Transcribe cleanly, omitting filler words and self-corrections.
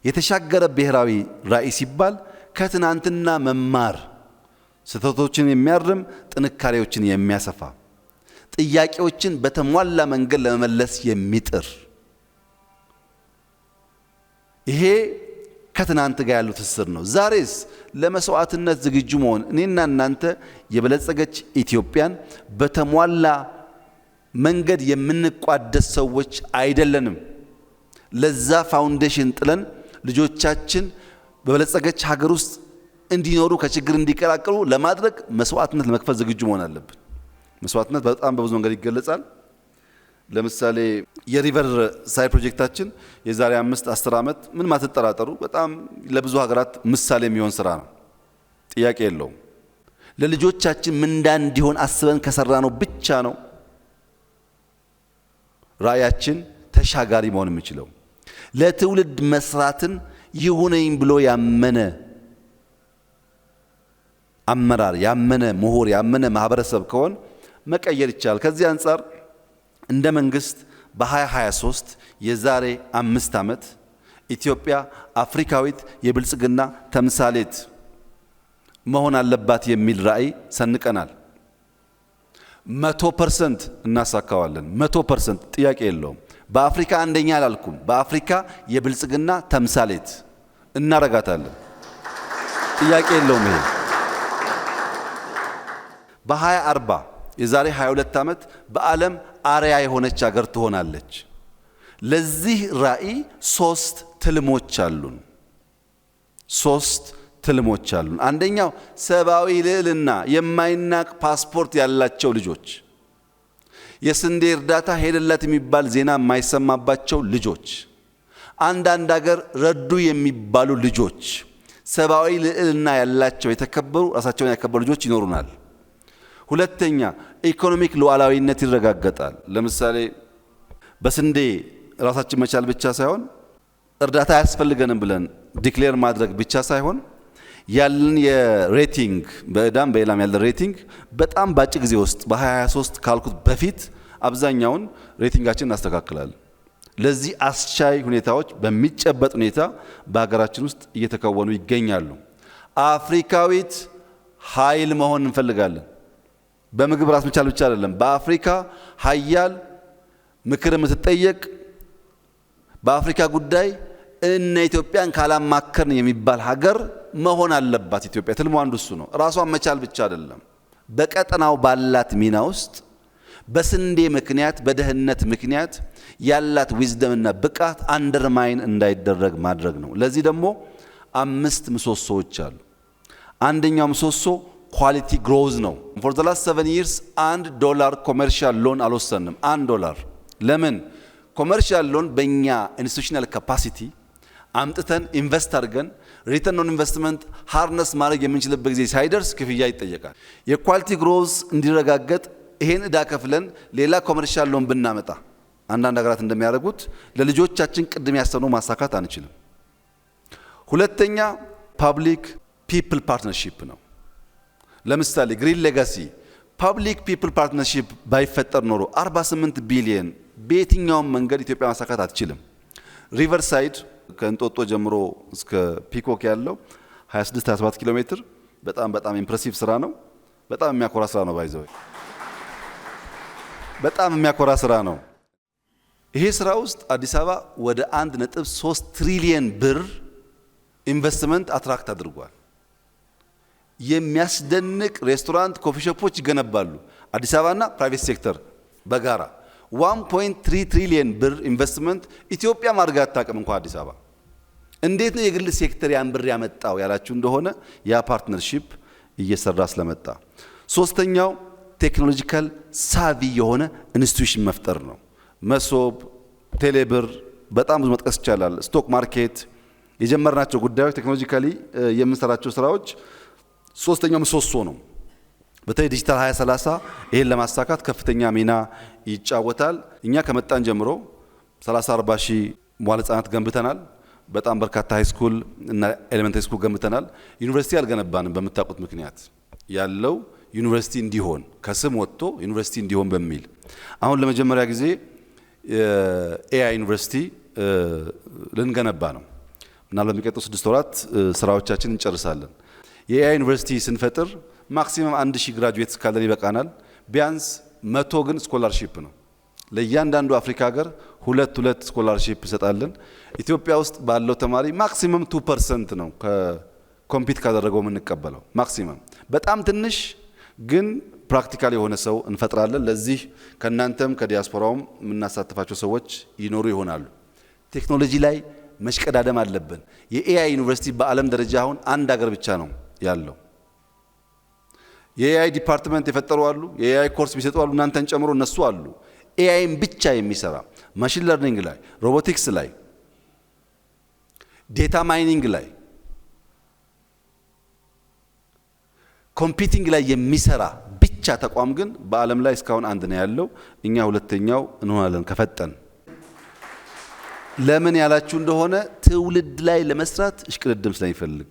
የተሻገረ ብሔራዊ ራዕይ ሲባል ከትናንትና መማር፣ ስህተቶችን የሚያርም፣ ጥንካሬዎችን የሚያሰፋ፣ ጥያቄዎችን በተሟላ መንገድ ለመመለስ የሚጥር ይሄ ከትናንት ጋር ያለው ትስስር ነው። ዛሬስ ለመስዋዕትነት ዝግጁ መሆን እኔና እናንተ የበለጸገች ኢትዮጵያን በተሟላ መንገድ የምንቋደስ ሰዎች አይደለንም። ለዛ ፋውንዴሽን ጥለን ልጆቻችን በበለጸገች ሀገር ውስጥ እንዲኖሩ ከችግር እንዲቀላቀሉ ለማድረግ መስዋዕትነት ለመክፈል ዝግጁ መሆን አለብን። መስዋዕትነት በጣም በብዙ መንገድ ይገለጻል። ለምሳሌ የሪቨር ሳይድ ፕሮጀክታችን የዛሬ 5-10 ዓመት ምን ማትጠራጠሩ በጣም ለብዙ ሀገራት ምሳሌ የሚሆን ስራ ነው። ጥያቄ የለውም። ለልጆቻችን ምንዳ እንዲሆን አስበን ከሰራ ነው ብቻ ነው ራዕያችን ተሻጋሪ መሆን የሚችለው። ለትውልድ መስራትን ይሁነኝ ብሎ ያመነ አመራር፣ ያመነ ምሁር፣ ያመነ ማህበረሰብ ከሆነ መቀየር ይቻላል። ከዚህ አንጻር እንደ መንግስት በ2023 የዛሬ 5 ዓመት ኢትዮጵያ አፍሪካዊት የብልጽግና ተምሳሌት መሆን አለባት የሚል ራዕይ ሰንቀናል። 100% እናሳካዋለን። 100% ጥያቄ የለውም። በአፍሪካ አንደኛ አላልኩም፣ በአፍሪካ የብልጽግና ተምሳሌት እናረጋታለን። ጥያቄ የለውም። ይሄ በ2040 የዛሬ 22 ዓመት በዓለም አርያ የሆነች ሀገር ትሆናለች። ለዚህ ራዕይ 3 ትልሞች አሉን። 3 ትልሞች አሉን። አንደኛው ሰብአዊ ልዕልና፣ የማይናቅ ፓስፖርት ያላቸው ልጆች፣ የስንዴ እርዳታ ሄደላት የሚባል ዜና የማይሰማባቸው ልጆች፣ አንዳንድ ሀገር ረዱ የሚባሉ ልጆች፣ ሰብአዊ ልዕልና ያላቸው የተከበሩ ራሳቸውን ያከበሩ ልጆች ይኖሩናል። ሁለተኛ ኢኮኖሚክ ሉዓላዊነት ይረጋገጣል። ለምሳሌ በስንዴ ራሳችን መቻል ብቻ ሳይሆን እርዳታ አያስፈልገንም ብለን ዲክሌር ማድረግ ብቻ ሳይሆን ያለን የሬቲንግ በእዳም በሌላም ያለ ሬቲንግ በጣም ባጭ ጊዜ ውስጥ በ2023 ካልኩት በፊት አብዛኛውን ሬቲንጋችን እናስተካክላለን። ለዚህ አስቻይ ሁኔታዎች በሚጨበጥ ሁኔታ በሀገራችን ውስጥ እየተከወኑ ይገኛሉ። አፍሪካዊት ኃይል መሆን እንፈልጋለን። በምግብ ራስ መቻል ብቻ አይደለም። በአፍሪካ ሀያል ምክር የምትጠየቅ በአፍሪካ ጉዳይ እነ ኢትዮጵያን ካላማከርን የሚባል ሀገር መሆን አለባት ኢትዮጵያ። ትልሙ አንዱ እሱ ነው። ራሷን መቻል ብቻ አይደለም፣ በቀጠናው ባላት ሚና ውስጥ በስንዴ ምክንያት በደህንነት ምክንያት ያላት ዊዝደምና ብቃት አንደርማይን እንዳይደረግ ማድረግ ነው። ለዚህ ደግሞ 5 ምሰሶዎች አሉ። አንደኛው ምሰሶ ኳሊቲ ግሮዝ ነው። ፎር ዘ ላስት 7 years $1 ኮመርሻል ሎን አልወሰንም። $1 ለምን? ኮመርሻል ሎን በእኛ ኢንስቲቱሽናል ካፓሲቲ አምጥተን ኢንቨስት አድርገን ሪተርን ኦን ኢንቨስትመንት ሃርነስ ማድረግ የምንችልበት ጊዜ ሳይደርስ ክፍያ ይጠየቃል። የኳሊቲ ግሮዝ እንዲረጋገጥ ይሄን እዳ ከፍለን ሌላ ኮመርሻል ሎን ብናመጣ አንዳንድ ሀገራት እንደሚያደርጉት ለልጆቻችን ቅድም ያሰብነው ማሳካት አንችልም። ሁለተኛ ፓብሊክ ፒፕል ፓርትነርሺፕ ነው። ለምሳሌ ግሪን ሌጋሲ ፓብሊክ ፒፕል ፓርትነርሺፕ ባይፈጠር ኖሮ 48 ቢሊየን በየትኛውም መንገድ ኢትዮጵያ ማሳካት አትችልም። ሪቨርሳይድ ከእንጦጦ ጀምሮ እስከ ፒኮክ ያለው 26-27 ኪሎ ሜትር በጣም ኢምፕሬሲቭ ስራ ነው። በጣም የሚያኮራ ስራ ነው። ባይዘው በጣም የሚያኮራ ስራ ነው። ይሄ ስራ ውስጥ አዲስ አበባ ወደ 1.3 ትሪሊየን ብር ኢንቨስትመንት አትራክት አድርጓል። የሚያስደንቅ ሬስቶራንት፣ ኮፊ ሾፖች ይገነባሉ። አዲስ አበባና ፕራይቬት ሴክተር በጋራ 1.3 ትሪሊየን ብር ኢንቨስትመንት ኢትዮጵያ ማድረግ አታውቅም እንኳን አዲስ አበባ። እንዴት ነው የግል ሴክተር ያን ብር ያመጣው ያላችሁ እንደሆነ ያ ፓርትነርሺፕ እየሰራ ስለመጣ። ሶስተኛው ቴክኖሎጂካል ሳቪ የሆነ ኢንስቲትዩሽን መፍጠር ነው። መሶብ፣ ቴሌብር በጣም ብዙ መጥቀስ ይቻላል። ስቶክ ማርኬት የጀመርናቸው ጉዳዮች ቴክኖሎጂካሊ የምንሰራቸው ስራዎች ሶስተኛው ምሰሶ ነው። በተለይ ዲጂታል 2030 ይሄን ለማሳካት ከፍተኛ ሚና ይጫወታል። እኛ ከመጣን ጀምሮ 30-40 ሺህ መዋዕለ ህጻናት ገንብተናል። በጣም በርካታ ሃይ ስኩል እና ኤሌመንተሪ ስኩል ገንብተናል። ዩኒቨርሲቲ አልገነባንም። በመታቆት ምክንያት ያለው ዩኒቨርሲቲ እንዲሆን ከስም ወጥቶ ዩኒቨርሲቲ እንዲሆን በሚል አሁን ለመጀመሪያ ጊዜ ኤአይ ዩኒቨርሲቲ ልንገነባ ነው። እና ለሚቀጥሉት 6 ወራት ስራዎቻችንን እንጨርሳለን። የኤአይ ዩኒቨርሲቲ ስንፈጥር ማክሲመም 1000 ግራጁዌትስ ካለን ይበቃናል። ቢያንስ 100 ግን ስኮላርሺፕ ነው። ለእያንዳንዱ አፍሪካ ሀገር 2 ስኮላርሺፕ እንሰጣለን። ኢትዮጵያ ውስጥ ባለው ተማሪ ማክሲመም 2% ነው ከኮምፒት ካደረገው የምንቀበለው ማክሲመም። በጣም ትንሽ ግን ፕራክቲካል የሆነ ሰው እንፈጥራለን። ለዚህ ከናንተም ከዲያስፖራውም የምናሳትፋቸው ሰዎች ይኖሩ ይሆናሉ። ቴክኖሎጂ ላይ መሽቀዳደም አለብን። የኤአይ ዩኒቨርሲቲ በዓለም ደረጃ አሁን አንድ ሀገር ብቻ ነው ያለው። የኤአይ ዲፓርትመንት የፈጠሩ አሉ፣ የኤአይ ኮርስ የሚሰጡ አሉ፣ እናንተን ጨምሮ እነሱ አሉ። ኤአይን ብቻ የሚሰራ ማሽን ለርኒንግ ላይ፣ ሮቦቲክስ ላይ፣ ዴታ ማይኒንግ ላይ፣ ኮምፒውቲንግ ላይ የሚሰራ ብቻ ተቋም ግን በዓለም ላይ እስካሁን አንድ ነው ያለው። እኛ ሁለተኛው እንሆናለን ከፈጠን። ለምን ያላችሁ እንደሆነ ትውልድ ላይ ለመስራት እሽቅድድም ስለሚፈልግ